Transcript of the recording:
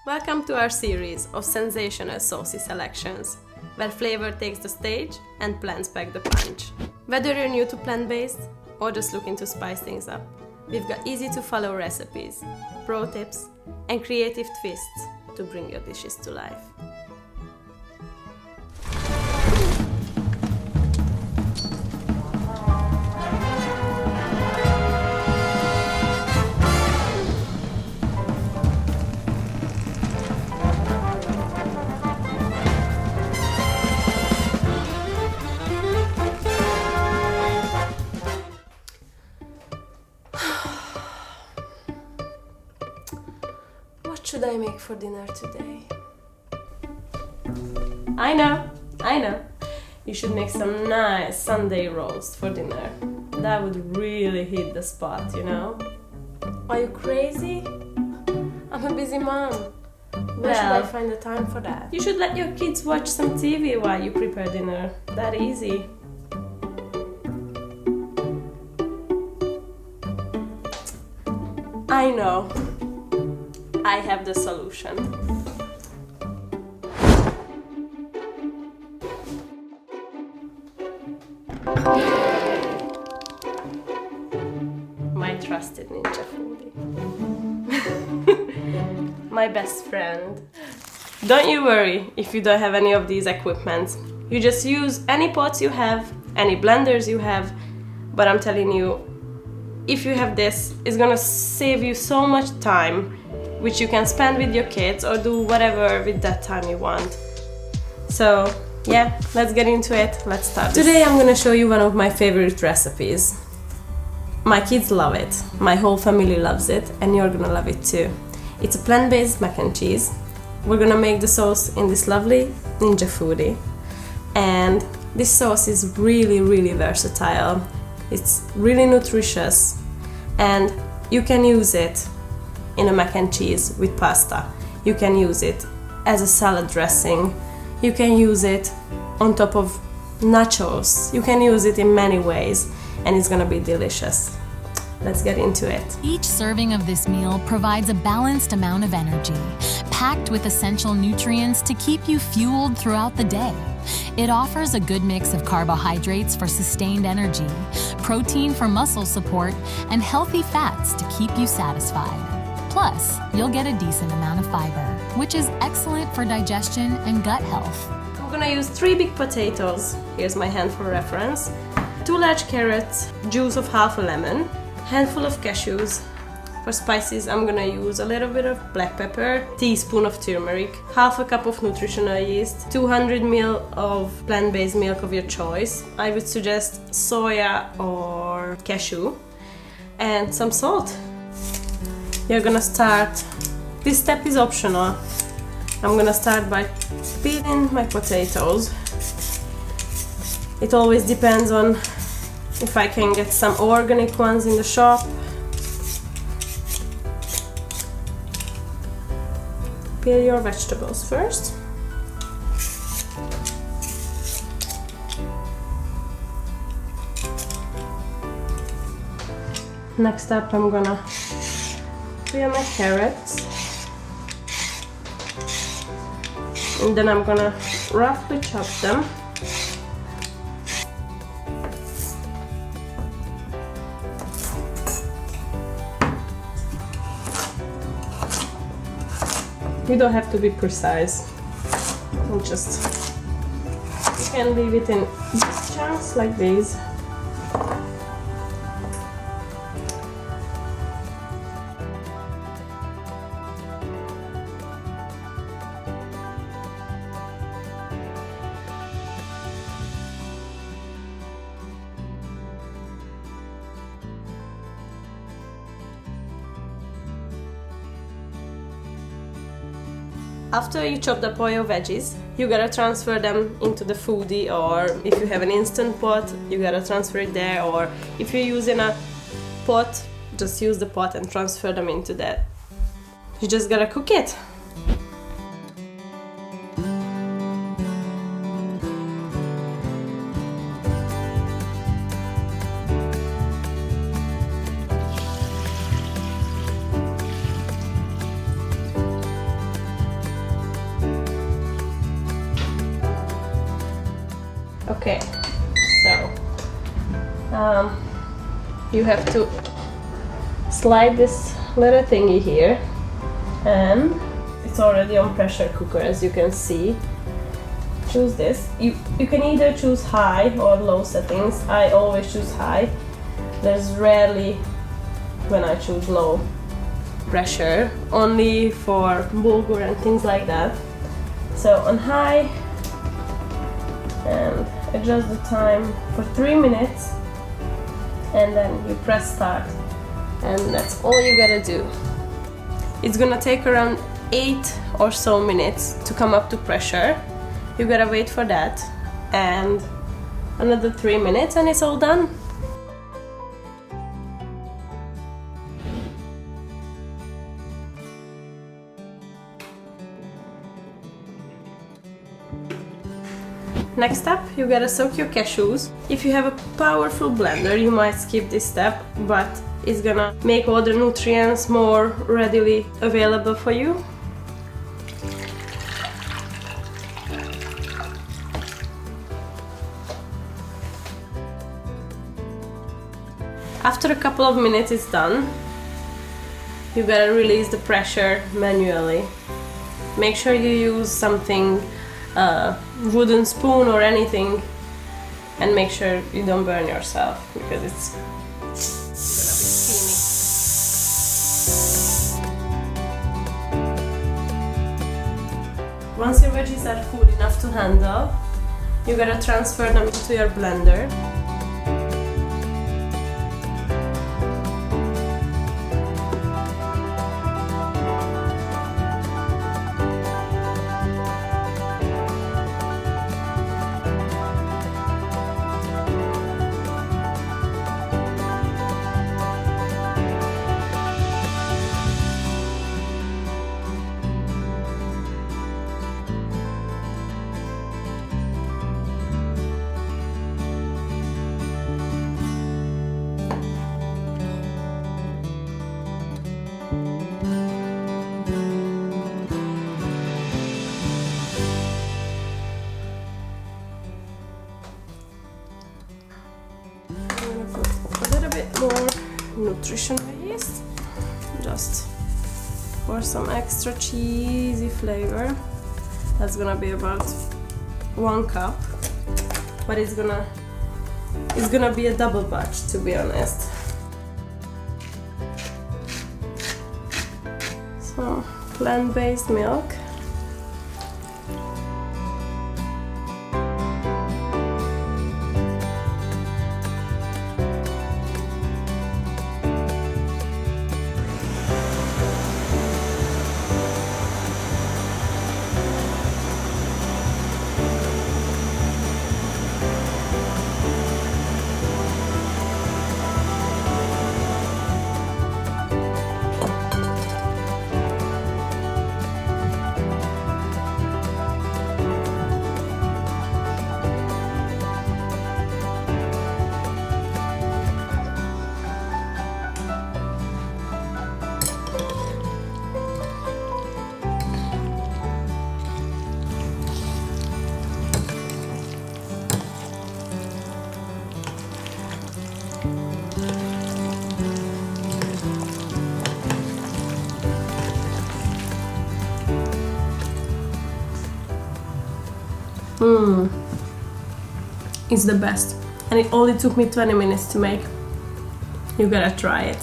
Welcome to our series of Sensational Saucy Selections, where flavor takes the stage and plants pack the punch. Whether you're new to plant-based or just looking to spice things up, we've got easy-to-follow recipes, pro tips, and creative twists to bring your dishes to life. What should I make for dinner today? I know. You should make some nice Sunday roast for dinner. That would really hit the spot, you know? Are you crazy? I'm a busy mom. Where should I find the time for that? You should let your kids watch some TV while you prepare dinner. That easy. I know. I have the solution. My trusted Ninja Foodi. My best friend. Don't you worry if you don't have any of these equipments. You just use any pots you have, any blenders you have, but I'm telling you, if you have this, it's gonna save you so much time, which you can spend with your kids or do whatever with that time you want. So yeah, let's get into it. Let's start. Today I'm gonna show you one of my favorite recipes. My kids love it, my whole family loves it, and you're gonna love it too. It's a plant-based mac and cheese. We're gonna make the sauce in this lovely Ninja Foodi. And this sauce is really versatile. It's really nutritious, and you can use it in a mac and cheese with pasta. You can use it as a salad dressing. You can use it on top of nachos. You can use it in many ways, and it's gonna be delicious. Let's get into it. Each serving of this meal provides a balanced amount of energy, packed with essential nutrients to keep you fueled throughout the day. It offers a good mix of carbohydrates for sustained energy, protein for muscle support, and healthy fats to keep you satisfied. Plus, you'll get a decent amount of fiber, which is excellent for digestion and gut health. I'm gonna use 3 big potatoes. Here's my hand for reference. 2 large carrots, juice of half a lemon, handful of cashews. For spices, I'm gonna use a little bit of black pepper, teaspoon of turmeric, half a cup of nutritional yeast, 200 ml of plant-based milk of your choice. I would suggest soya or cashew, and some salt. You're gonna start, this step is optional. I'm gonna start by peeling my potatoes. It always depends on if I can get some organic ones in the shop. Peel your vegetables first. Next up, I'm gonna peel my carrots. And then I'm gonna roughly chop them. You don't have to be precise. You can leave it in chunks like these. After you chop up all your veggies, you gotta transfer them into the Foodi, or if you have an instant pot, you gotta transfer it there, or if you're using a pot, just use the pot and transfer them into that. You just gotta cook it. Okay, so you have to slide this little thingy here, and it's already on pressure cooker, as you can see. Choose this. You can either choose high or low settings. I always choose high. There's rarely when I choose low pressure, only for bulgur and things like that. So on high, and adjust the time for 3 minutes, and then you press start, and that's all you gotta do. It's gonna take around 8 or so minutes to come up to pressure. You gotta wait for that, and another 3 minutes and it's all done. Next up, you gotta soak your cashews. If you have a powerful blender, you might skip this step, but it's gonna make all the nutrients more readily available for you. After a couple of minutes it's done. You gotta release the pressure manually. Make sure you use something, wooden spoon or anything, and make sure you don't burn yourself, because it's gonna be steamy. Once your veggies are full enough to handle, you gotta transfer them into your blender. More nutritional yeast, just for some extra cheesy flavor. That's gonna be about 1 cup, but it's gonna be a double batch, to be honest. So plant-based milk. It's the best, and it only took me 20 minutes to make. You gotta try it.